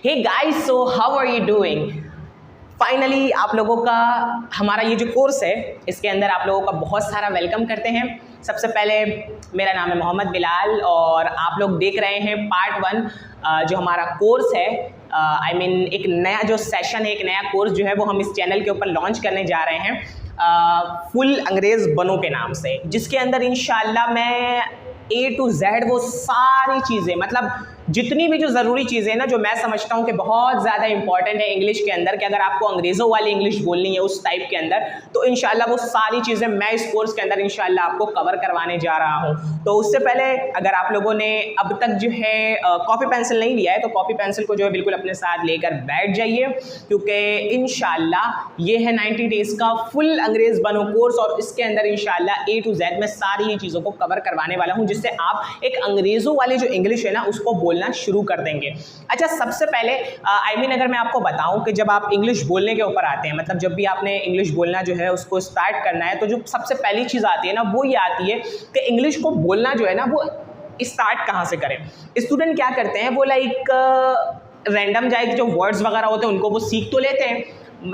Hey guys, so how are you doing? Finally आप लोगों का हमारा ये जो कोर्स है इसके अंदर आप लोगों का बहुत सारा वेलकम करते हैं। सबसे पहले मेरा नाम है मोहम्मद बिलाल और आप लोग देख रहे हैं पार्ट 1 जो हमारा कोर्स है। I mean, एक नया जो सेशन है, एक नया कोर्स जो है वो हम इस चैनल के ऊपर लॉन्च करने जा रहे हैं फुल अंग्रेज़ बनो के नाम से, जिसके अंदर इंशाल्लाह मैं A to Z वो सारी चीज़ें, मतलब जितनी भी जो ज़रूरी चीज़ें ना, जो मैं समझता हूँ कि बहुत ज़्यादा इंपॉर्टेंट है इंग्लिश के अंदर, कि अगर आपको अंग्रेज़ों वाली इंग्लिश बोलनी है उस टाइप के अंदर, तो इंशाल्लाह वो सारी चीज़ें मैं इस कोर्स के अंदर इंशाल्लाह आपको कवर करवाने जा रहा हूँ। तो उससे पहले अगर आप लोगों ने अब तक जो है कॉपी पेंसिल नहीं लिया है तो कॉपी पेंसिल को जो है बिल्कुल अपने साथ लेकर बैठ जाइए, क्योंकि इंशाल्लाह ये है 90 डेज़ का फुल अंग्रेज़ बनो कोर्स और इसके अंदर इंशाल्लाह A to Z में सारी ही चीज़ों को कवर करवाने वाला हूँ, जिससे आप एक अंग्रेज़ों वाली जो इंग्लिश है ना उसको बोलना शुरू कर देंगे। अच्छा, सबसे पहले अगर मैं आपको बताऊं कि जब आप इंग्लिश बोलने के ऊपर आते हैं, मतलब जब भी आपने इंग्लिश बोलना जो है उसको स्टार्ट करना है, तो जो सबसे पहली चीज़ आती है ना वो ये आती है कि इंग्लिश को बोलना जो है ना वो स्टार्ट कहाँ से करें। स्टूडेंट क्या करते हैं, वो लाइक रैंडम जाए जो वर्ड्स वगैरह होते हैं उनको वो सीख तो लेते हैं,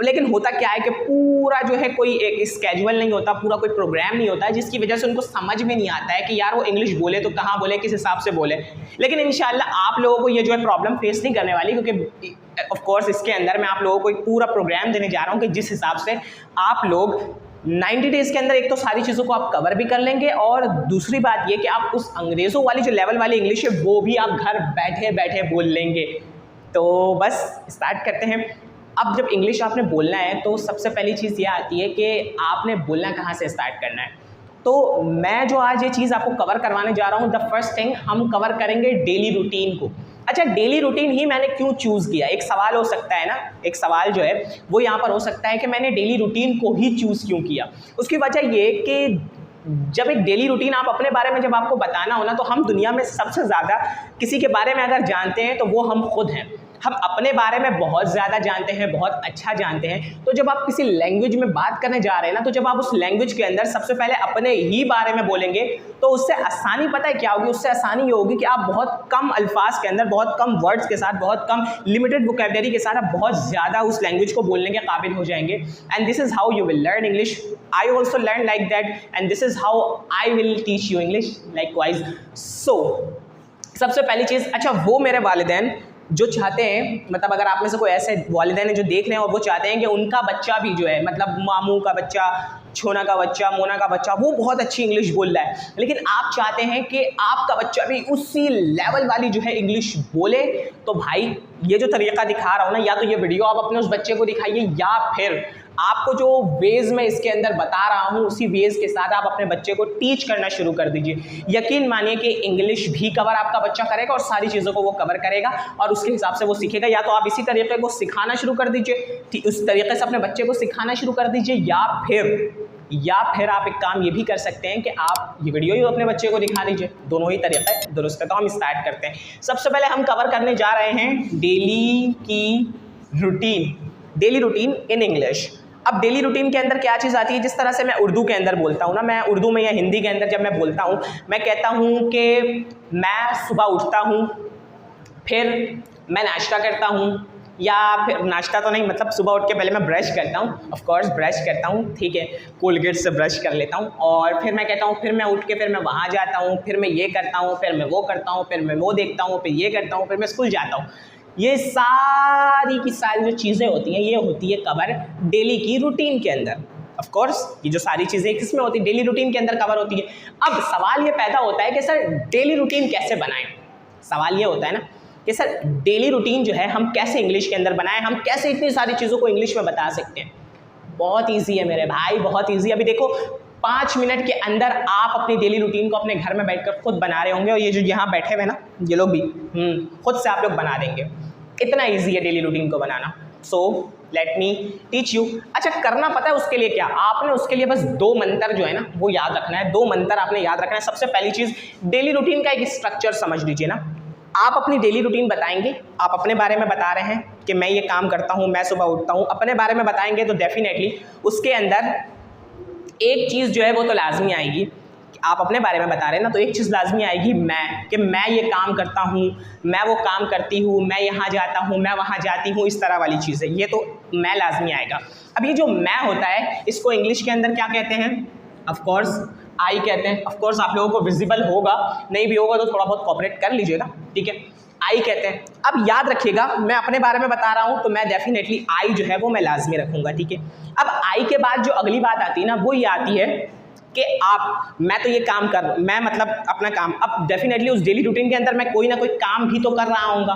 लेकिन होता क्या है कि पूरा जो है कोई एक स्केड्यूल नहीं होता, पूरा कोई प्रोग्राम नहीं होता है, जिसकी वजह से उनको समझ में नहीं आता है कि यार वो इंग्लिश बोले तो कहाँ बोले, किस हिसाब से बोले। लेकिन इंशाल्लाह आप लोगों को ये जो है प्रॉब्लम फेस नहीं करने वाली, क्योंकि ऑफ कोर्स इसके अंदर मैं आप लोगों को एक पूरा प्रोग्राम देने जा रहा हूँ कि जिस हिसाब से आप लोग 90 डेज़ के अंदर एक तो सारी चीज़ों को आप कवर भी कर लेंगे, और दूसरी बात ये कि आप उस अंग्रेज़ों वाली जो लेवल वाली इंग्लिश है वो भी आप घर बैठे बैठे बोल लेंगे। तो बस स्टार्ट करते हैं। अब जब इंग्लिश आपने बोलना है तो सबसे पहली चीज़ ये आती है कि आपने बोलना कहाँ से स्टार्ट करना है। तो मैं जो आज ये चीज़ आपको कवर करवाने जा रहा हूँ, द फर्स्ट थिंग हम कवर करेंगे डेली रूटीन को। अच्छा, डेली रूटीन ही मैंने क्यों चूज़ किया? एक सवाल हो सकता है ना, एक सवाल जो है वो यहाँ पर हो सकता है कि मैंने डेली रूटीन को ही चूज़ क्यों किया। उसकी वजह ये कि जब एक डेली रूटीन आप अपने बारे में जब आपको बताना हो ना, तो हम दुनिया में सबसे ज़्यादा किसी के बारे में अगर जानते हैं तो वो हम खुद हैं। हम अपने बारे में बहुत ज़्यादा जानते हैं, बहुत अच्छा जानते हैं। तो जब आप किसी लैंग्वेज में बात करने जा रहे हैं ना, तो जब आप उस लैंग्वेज के अंदर सबसे पहले अपने ही बारे में बोलेंगे तो उससे आसानी पता है क्या होगी? उससे आसानी ये होगी कि आप बहुत कम अल्फाज के अंदर, बहुत कम वर्ड्स के साथ, बहुत कम लिमिटेड वोकैबुलरी के साथ आप बहुत ज़्यादा उस लैंग्वेज को बोलने के काबिल हो जाएंगे। And this is how you will learn English. I also learn like that and this is how I will teach you English likewise. So सबसे पहली चीज़, अच्छा वो मेरे वालिदैन जो चाहते हैं, मतलब अगर आप में से कोई ऐसे वालिदैन हैं जो देख रहे हैं और वो चाहते हैं कि उनका बच्चा भी जो है, मतलब मामू का बच्चा, छोना का बच्चा, मोना का बच्चा, वो बहुत अच्छी इंग्लिश बोल रहा है, लेकिन आप चाहते हैं कि आपका बच्चा भी उसी लेवल वाली जो है इंग्लिश बोले, तो भाई ये जो तरीका दिखा रहा हूँ ना, या तो ये वीडियो आप अपने उस बच्चे को दिखाइए, या फिर आपको जो वेज में इसके अंदर बता रहा हूँ उसी वेज के साथ आप अपने बच्चे को टीच करना शुरू कर दीजिए। यकीन मानिए कि इंग्लिश भी कवर आपका बच्चा करेगा और सारी चीज़ों को वो कवर करेगा और उसके हिसाब से वो सीखेगा। या तो आप इसी तरीके को सिखाना शुरू कर दीजिए, उस तरीके से अपने बच्चे को सिखाना शुरू कर दीजिए, या फिर आप एक काम ये भी कर सकते हैं कि आप ये वीडियो ही अपने बच्चे को दिखा दीजिए। दोनों ही तरीका दुरुस्त है। तो हम स्टार्ट करते हैं। सबसे पहले हम कवर करने जा रहे हैं डेली की routine, daily routine in English. अब डेली रूटीन के अंदर क्या चीज़ आती है? जिस तरह से मैं उर्दू के अंदर बोलता हूँ ना, मैं उर्दू में या हिंदी के अंदर जब मैं बोलता हूँ, मैं कहता हूँ कि मैं सुबह उठता हूँ, फिर मैं नाश्ता करता हूँ, या फिर नाश्ता तो नहीं, मतलब सुबह उठ के पहले मैं ब्रश करता हूँ, ऑफ कोर्स ब्रश करता हूँ, ठीक है, कोलगेट से ब्रश कर लेता हूँ, और फिर मैं कहता हूँ, फिर मैं उठ के फिर मैं वहाँ जाता हूँ, फिर मैं ये करता हूँ, फिर मैं वो करता हूँ, फिर मैं वो देखता हूँ, फिर ये करता हूँ, फिर मैं स्कूल जाता हूँ। ये सारी की सारी जो चीज़ें होती हैं ये होती है कवर डेली की रूटीन के अंदर। ऑफ कोर्स ये जो सारी चीज़ें किसमें होती है? डेली रूटीन के अंदर कवर होती है। अब सवाल ये पैदा होता है कि सर डेली रूटीन कैसे बनाएं? सवाल ये होता है ना कि सर डेली रूटीन जो है हम कैसे इंग्लिश के अंदर बनाएं, हम कैसे इतनी सारी चीज़ों को इंग्लिश में बता सकते हैं? बहुत ईजी है मेरे भाई, बहुत ईजी। अभी देखो 5 मिनट के अंदर आप अपनी डेली रूटीन को अपने घर में बैठकर खुद बना रहे होंगे, और ये जो यहाँ बैठे हुए ना ये लोग भी खुद से आप लोग बना देंगे। इतना इजी है डेली रूटीन को बनाना। So let me teach you. अच्छा, करना पता है उसके लिए क्या? आपने उसके लिए बस 2 मंत्र जो है ना वो याद रखना है। 2 मंत्र आपने याद रखना है। सबसे पहली चीज़, डेली रूटीन का एक स्ट्रक्चर समझ लीजिए ना। आप अपनी डेली रूटीन बताएंगे, आप अपने बारे में बता रहे हैं कि मैं ये काम करता हूँ, मैं सुबह उठता हूँ, अपने बारे में बताएंगे तो डेफिनेटली उसके अंदर एक चीज़ जो है वो तो लाजमी आएगी आप अपने बारे में बता रहे हैं ना, तो एक चीज़ लाजमी आएगी मैं, कि मैं ये काम करता हूँ, मैं वो काम करती हूँ, मैं यहाँ जाता हूँ, मैं वहाँ जाती हूँ, इस तरह वाली चीज़ें, ये तो मैं लाजमी आएगा। अब ये जो मैं होता है इसको इंग्लिश के अंदर क्या कहते हैं? ऑफ कोर्स आई कहते हैं। ऑफ कोर्स आप लोगों को विजिबल होगा, नहीं भी होगा तो थोड़ा बहुत कोऑपरेट कर लीजिएगा, ठीक है। आई कहते हैं। अब याद रखिएगा, मैं अपने बारे में बता रहा हूँ तो मैं डेफिनेटली आई जो है वो मैं लाजमी रखूँगा, ठीक है। अब आई के बाद जो अगली बात आती है ना, वो ये आती है कि आप, मैं तो ये काम कर, मैं मतलब अपना काम, अब डेफिनेटली उस डेली रूटीन के अंदर मैं कोई ना कोई काम भी तो कर रहा हूँगा।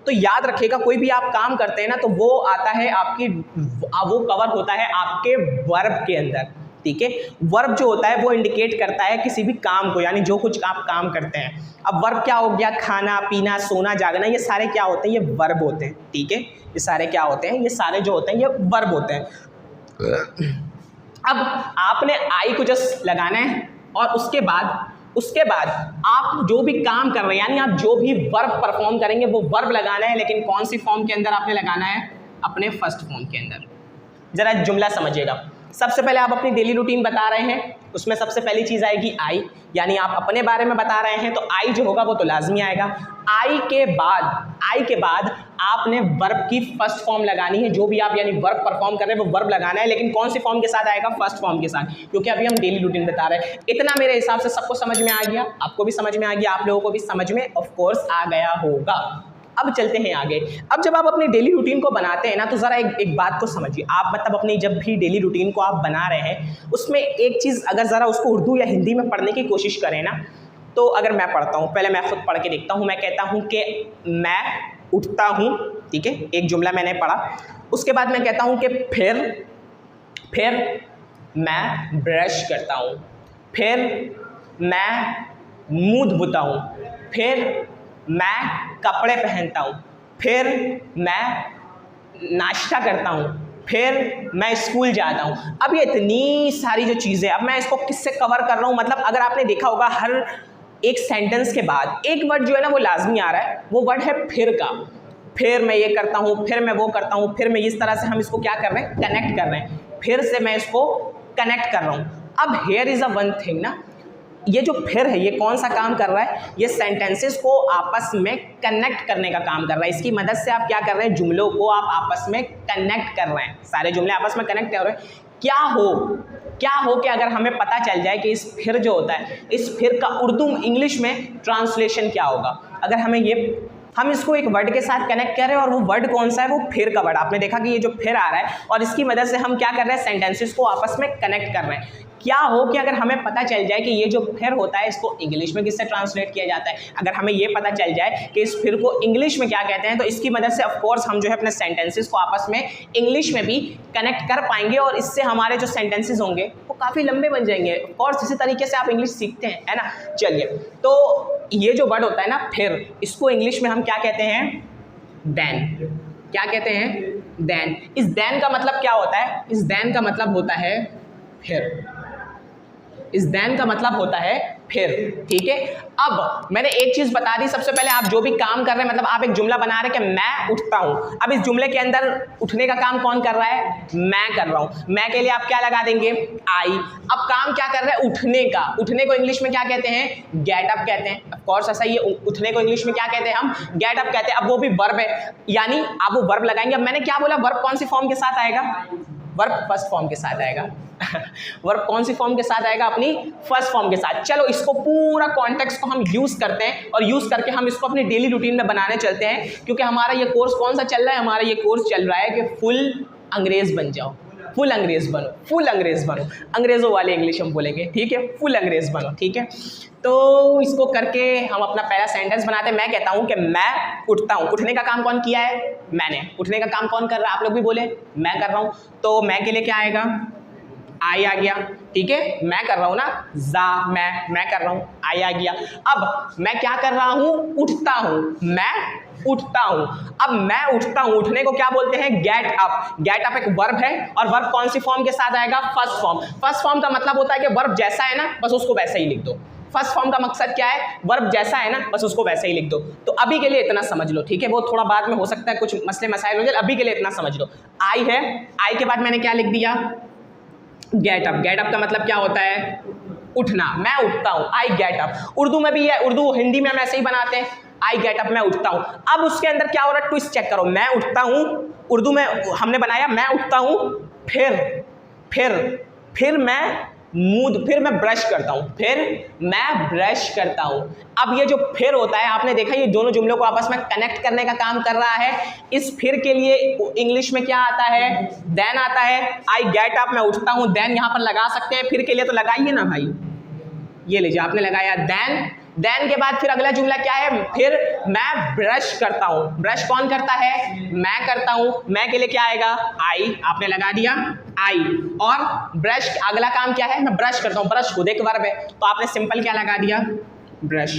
तो याद रखिएगा, कोई भी आप काम करते हैं ना, तो वो आता है आपकी, वो कवर होता है आपके वर्ब के अंदर, ठीक है। वर्ब जो होता है वो इंडिकेट करता है किसी भी काम को, यानी जो कुछ आप काम करते हैं। अब वर्ब क्या हो गया? खाना, पीना, सोना, जागना, ये सारे क्या होते हैं? ये वर्ब होते हैं, ठीक है। ये सारे क्या होते हैं? ये सारे जो होते हैं ये वर्ब होते हैं। अब आपने आई को जस्ट लगाना है और उसके बाद आप जो भी काम कर रहे हैं, यानी आप जो भी वर्ब परफॉर्म करेंगे वो वर्ब लगाना है, लेकिन कौन सी फॉर्म के अंदर आपने लगाना है? अपने फर्स्ट फॉर्म के अंदर। जरा जुमला समझिएगा। सबसे पहले आप अपनी डेली रूटीन बता रहे हैं, उसमें सबसे पहली चीज़ आएगी आई, यानी आप अपने बारे में बता रहे हैं तो आई जो होगा वो तो लाजमी आएगा। आई के बाद आपने वर्ब की फर्स्ट फॉर्म लगानी है, जो भी आप यानी वर्ब परफॉर्म कर रहे हैं वो वर्ब लगाना है, लेकिन कौन सी फॉर्म के साथ आएगा? फर्स्ट फॉर्म के साथ, क्योंकि अभी हम डेली रूटीन बता रहे हैं। इतना मेरे हिसाब से सबको समझ में आ गया, आपको भी समझ में आ गया, आप लोगों को भी समझ में ऑफ कोर्स आ गया होगा। अब चलते हैं आगे। अब जब आप अपनी डेली रूटीन को बनाते हैं ना, तो ज़रा एक बात को समझिए। आप मतलब अपनी जब भी डेली रूटीन को आप बना रहे हैं, उसमें एक चीज़ अगर ज़रा उसको उर्दू या हिंदी में पढ़ने की कोशिश करें ना, तो अगर मैं पढ़ता हूँ, पहले मैं खुद पढ़ के देखता हूँ। मैं कहता हूँ कि मैं उठता हूँ, ठीक है, एक जुमला मैंने पढ़ा। उसके बाद मैं कहता हूँ कि फिर मैं ब्रश करता हूँ, फिर मैं मुँह धोता हूँ, फिर मैं कपड़े पहनता हूँ, फिर मैं नाश्ता करता हूँ, फिर मैं स्कूल जाता हूँ। अब ये इतनी सारी जो चीज़ें, अब मैं इसको किससे कवर कर रहा हूँ? मतलब अगर आपने देखा होगा, हर एक सेंटेंस के बाद एक वर्ड जो है ना वो लाजमी आ रहा है, वो वर्ड है फिर का। फिर मैं ये करता हूँ, फिर मैं वो करता हूँ, फिर मैं, इस तरह से हम इसको क्या कर रहे हैं? कनेक्ट कर रहे हैं। फिर से मैं इसको कनेक्ट कर रहा हूँ। अब here is a one thing ना, ये जो फिर है ये कौन सा काम कर रहा है? ये सेंटेंसेस को आपस में कनेक्ट करने का काम कर रहा है। इसकी मदद से आप क्या कर रहे हैं? जुमलों को आप आपस में कनेक्ट कर रहे हैं, सारे जुमले आपस में कनेक्ट कर रहे हैं। क्या हो कि अगर हमें पता चल जाए कि इस फिर जो होता है, इस फिर का उर्दू इंग्लिश में ट्रांसलेशन क्या होगा? अगर हमें हम इसको एक वर्ड के साथ कनेक्ट कर रहे हैं और वो वर्ड कौन सा है? वो फिर का वर्ड। आपने देखा कि ये जो फिर आ रहा है और इसकी मदद से हम क्या कर रहे हैं? सेंटेंसेस को आपस में कनेक्ट कर रहे हैं। क्या हो कि अगर हमें पता चल जाए कि ये जो फिर होता है इसको इंग्लिश में किससे ट्रांसलेट किया जाता है, अगर हमें ये पता चल जाए कि इस फिर को इंग्लिश में क्या कहते हैं, तो इसकी मदद से ऑफ कोर्स हम जो है अपने सेंटेंसेस को आपस में इंग्लिश में भी कनेक्ट कर पाएंगे और इससे हमारे जो सेंटेंसेस होंगे वो काफ़ी लंबे बन जाएंगे। ऑफ कोर्स इसी तरीके से आप इंग्लिश सीखते हैं, है ना। चलिए, तो ये जो वर्ड होता है ना फिर, इसको इंग्लिश में हम क्या कहते हैं? देन। क्या कहते हैं? देन। इस देन का मतलब क्या होता है? इस देन का मतलब होता है फिर। इस देन का मतलब होता है फिर, ठीक है। अब मैंने एक चीज़ बता दी, सबसे पहले आप जो भी काम कर रहे हैं, मतलब आप एक जुमला बना रहे हैं कि मैं उठता हूँ। अब इस जुमले के अंदर उठने का काम कौन कर रहा है? मैं कर रहा हूँ। मैं के लिए आप क्या लगा देंगे? आई। अब काम क्या कर रहा है? उठने का। उठने को इंग्लिश में क्या कहते हैं? गेट अप कहते हैं। ऑफ कोर्स ऐसा ही है, उठने को इंग्लिश में क्या कहते हैं? हम गेट अप कहते हैं। अब वो भी वर्ब है, यानी आप वो वर्ब लगाएंगे। अब मैंने क्या बोला? वर्ब कौन सी फॉर्म के साथ आएगा? वर्ब फर्स्ट फॉर्म के साथ आएगा। वर्ब कौन सी फॉर्म के साथ आएगा? अपनी फर्स्ट फॉर्म के साथ। चलो, इसको पूरा कॉन्टेक्स्ट को हम यूज़ करते हैं और यूज़ करके हम इसको अपनी डेली रूटीन में बनाने चलते हैं, क्योंकि हमारा ये कोर्स कौन सा चल रहा है? हमारा ये कोर्स चल रहा है कि फुल अंग्रेज़ बन जाओ, फुल अंग्रेज़ बनो, फुल अंग्रेज़ बनो। अंग्रेज़ों वाले इंग्लिश हम बोलेंगे, ठीक है। फुल अंग्रेज़ बनो, ठीक है। तो इसको करके हम अपना पहला सेंटेंस बनाते हैं। मैं कहता हूँ कि मैं उठता हूँ। उठने का काम कौन किया है? मैंने। उठने का काम कौन कर रहा है? आप लोग भी बोले, मैं कर रहा हूँ। तो मैं के लिए क्या आएगा? आई आ गया, ठीक है। मैं कर रहा हूँ ना, जा, मैं कर रहा हूँ, आई आ गया। अब मैं क्या कर रहा हूँ? उठता हूँ। मैं उठता हूँ। अब मैं उठता हूँ, उठने को क्या बोलते हैं? Get up. गेट अप एक वर्ब है और वर्ब कौन सी फॉर्म के साथ आएगा? First form. फर्स्ट फॉर्म का मतलब होता है कि वर्ब जैसा है ना, बस उसको वैसे ही लिख दो। फर्स्ट फॉर्म का मकसद क्या है? वर्ब जैसा है ना, बस उसको वैसे ही लिख दो। तो अभी के लिए इतना समझ लो, ठीक है। वो थोड़ा बाद में हो सकता है कुछ मसले मसाइल हो जाए, अभी के लिए इतना समझ लो। आई है, आई के बाद मैंने क्या लिख दिया? Get up. गेट अप का मतलब क्या होता है? उठना, मैं उठता हूँ, आई गेट अप। उर्दू में भी है, उर्दू हिंदी में हम ऐसे ही बनाते हैं, आई गेट अप, मैं उठता हूँ। अब उसके अंदर क्या हो रहा है, ट्विस्ट चेक करो, मैं उठता हूँ, उर्दू में हमने बनाया मैं उठता हूँ, फिर मैं ब्रश करता हूँ, फिर मैं ब्रश करता हूँ। अब ये जो फिर होता है, आपने देखा ये दोनों जुमलों को आपस में कनेक्ट करने का काम कर रहा है। इस फिर के लिए इंग्लिश में क्या आता है, देन आता है। आई गेट अप, मैं उठता हूँ, देन यहाँ पर लगा सकते हैं, फिर के लिए तो लगाइए ना भाई, ये लीजिए आपने लगाया देन के बाद फिर अगला जुमला क्या है, फिर मैं ब्रश करता हूँ। ब्रश कौन करता है, मैं करता हूँ, मैं के लिए क्या आएगा, आई, आपने लगा दिया आई। और ब्रश अगला काम क्या है, मैं ब्रश करता हूँ, ब्रश खुद एक वर्ब है तो आपने सिंपल क्या लगा दिया, ब्रश।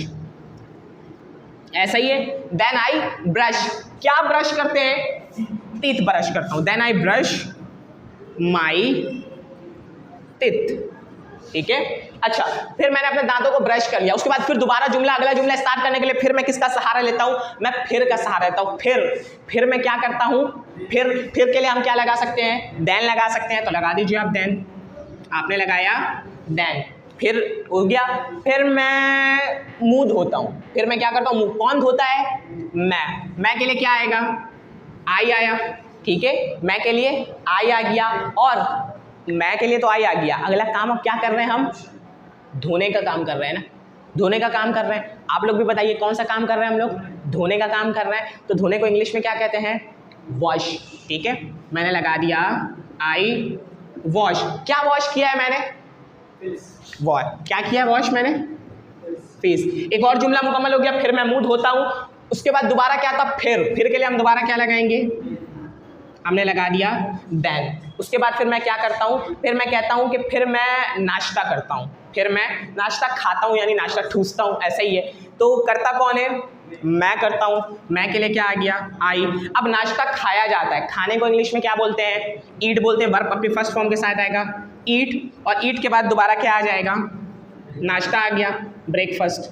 ऐसा ही है, देन आई ब्रश, क्या ब्रश करते हैं, टीथ ब्रश करता हूँ, then I brush my teeth, ठीक है। अच्छा, फिर मैंने अपने दांतों को ब्रश कर लिया, उसके बाद फिर दोबारा जुमला, अगला जुमला स्टार्ट करने के लिए फिर मैं किसका सहारा लेता हूँ, मैं फिर का सहारा लेता हूँ। फिर मैं क्या करता हूँ, फिर के लिए हम क्या लगा सकते हैं, देन लगा सकते हैं, तो लगा दीजिए आप देन, आपने लगाया देन, फिर हो गया। फिर मैं मुंह धोता हूँ, फिर मैं क्या करता हूँ, मुंह कौन धोता है, मैं के लिए क्या आएगा, आई आया, ठीक है, मैं के लिए आई आ गया, और मैं के लिए तो आई आ गया। अगला काम अब क्या कर रहे हैं, हम धोने का काम कर रहे हैं ना, धोने का काम कर रहे हैं। आप लोग भी बताइए कौन सा काम कर रहे हैं हम लोग, धोने का काम कर रहे हैं। तो धोने को इंग्लिश में क्या कहते हैं, वॉश, ठीक है। मैंने लगा दिया आई वॉश, क्या वॉश किया है मैंने, वॉश, क्या किया वॉश मैंने, फेस। एक और जुमला मुकम्मल हो गया, फिर मैं मुंह धोता हूँ, उसके बाद दोबारा क्या था, फिर के लिए हम दोबारा क्या लगाएंगे, हमने लगा दिया देन। उसके बाद फिर मैं क्या करता हूँ, फिर मैं कहता हूँ कि फिर मैं नाश्ता करता हूँ, फिर मैं नाश्ता खाता हूँ, यानी नाश्ता ठूसता हूँ, ऐसा ही है। तो करता कौन है, मैं करता हूँ, मैं के लिए क्या आ गया, आई। अब नाश्ता खाया जाता है, खाने को इंग्लिश में क्या बोलते हैं, ईट बोलते हैं, वर्ब अपनी फर्स्ट फॉर्म के साथ आएगा ईट, और ईट के बाद दोबारा क्या आ जाएगा, नाश्ता आ गया, ब्रेकफास्ट।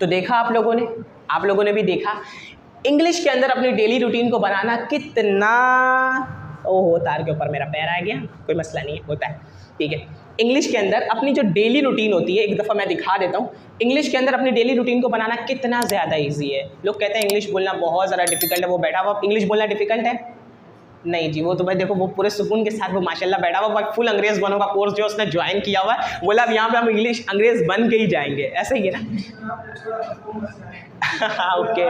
तो देखा आप लोगों ने भी देखा इंग्लिश के अंदर अपनी डेली रूटीन को बनाना कितना, ओहो तार के ऊपर मेरा पैर आ गया, कोई मसला नहीं है, होता है, ठीक है। इंग्लिश के अंदर अपनी जो डेली रूटीन होती है, एक दफ़ा मैं दिखा देता हूँ, इंग्लिश के अंदर अपनी डेली रूटीन को बनाना कितना ज़्यादा इजी है। लोग कहते हैं इंग्लिश बोलना बहुत ज़्यादा डिफिकल्ट है, वो बैठा हुआ इंग्लिश बोलना डिफिकल्ट है, नहीं जी, वो तो भाई देखो वो पूरे सुकून के साथ वो माशाल्लाह बैठा हुआ, फुल अंग्रेज़ बनों का कोर्स जो उसने ज्वाइन किया हुआ है, बोला अब यहाँ पे हम इंग्लिश अंग्रेज़ बन के ही जाएंगे, ऐसा ही है ना। ओके,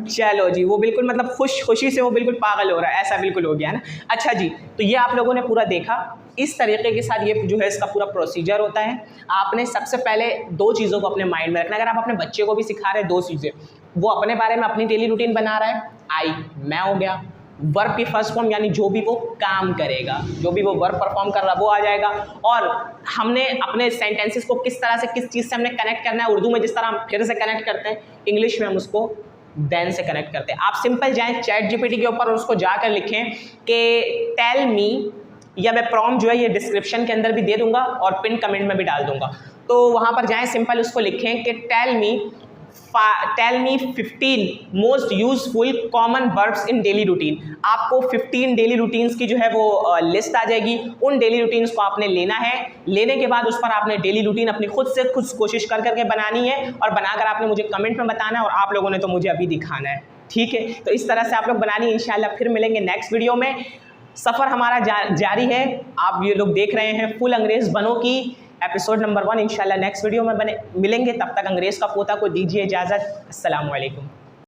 चलो जी, वो बिल्कुल मतलब खुशी से वो बिल्कुल पागल हो रहा है, ऐसा बिल्कुल हो गया ना। अच्छा जी, तो ये आप लोगों ने पूरा देखा, इस तरीके के साथ ये जो है इसका पूरा प्रोसीजर होता है। आपने सबसे पहले दो चीज़ों को अपने माइंड में रखना। अगर आप अपने बच्चे को भी सिखा रहे हैं दो चीज़ें, वो अपने बारे में अपनी डेली रूटीन बना रहा है, आई मैं हो गया, वर्ब की फर्स्ट फॉर्म यानी जो भी वो काम करेगा, जो भी वो वर्ब परफॉर्म कर रहा है वो आ जाएगा, और हमने अपने सेंटेंसेस को किस तरह से किस चीज़ से हमने कनेक्ट करना है। उर्दू में जिस तरह हम फिर से कनेक्ट करते हैं, इंग्लिश में हम उसको देन से कनेक्ट करते हैं। आप सिंपल जाएं चैट जीपीटी के ऊपर और उसको जाकर लिखें कि टेल मी, या मैं प्रॉम्प्ट जो है ये डिस्क्रिप्शन के अंदर भी दे दूंगा और पिन कमेंट में भी डाल दूंगा, तो वहाँ पर जाएँ, सिंपल उसको लिखें कि tell me 15 most useful common verbs in daily routine. आपको 15 डेली रूटीन्स की जो है वो लिस्ट आ जाएगी। उन डेली रूटीन्स को आपने लेना है, लेने के बाद उस पर आपने डेली रूटीन अपनी खुद से खुद कोशिश कर करके बनानी है, और बनाकर आपने मुझे कमेंट में बताना है, और आप लोगों ने तो मुझे अभी दिखाना है, ठीक है। तो इस तरह से आप लोग बनानी, इंशाल्लाह फिर मिलेंगे नेक्स्ट वीडियो में। सफ़र हमारा जारी है, आप ये लोग देख रहे हैं फुल अंग्रेज़ बनो की एपिसोड नंबर 1। इंशाल्लाह नेक्स्ट वीडियो में मिलेंगे, तब तक अंग्रेज़ का पोता को दीजिए इजाज़त। अस्सलाम वालेकुम।